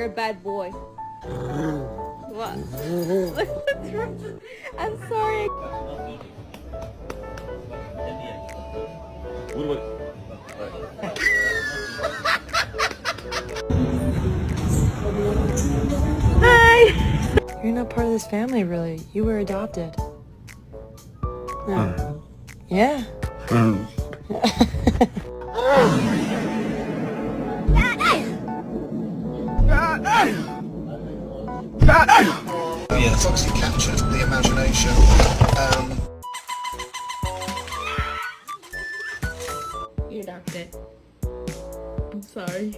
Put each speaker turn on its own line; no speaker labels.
You're a bad boy. What? What's wrong? I'm sorry. Hi!
You're not part of this family, really. You were adopted. No. Yeah.
It's obviously captured the imagination.
You're adopted. I'm sorry.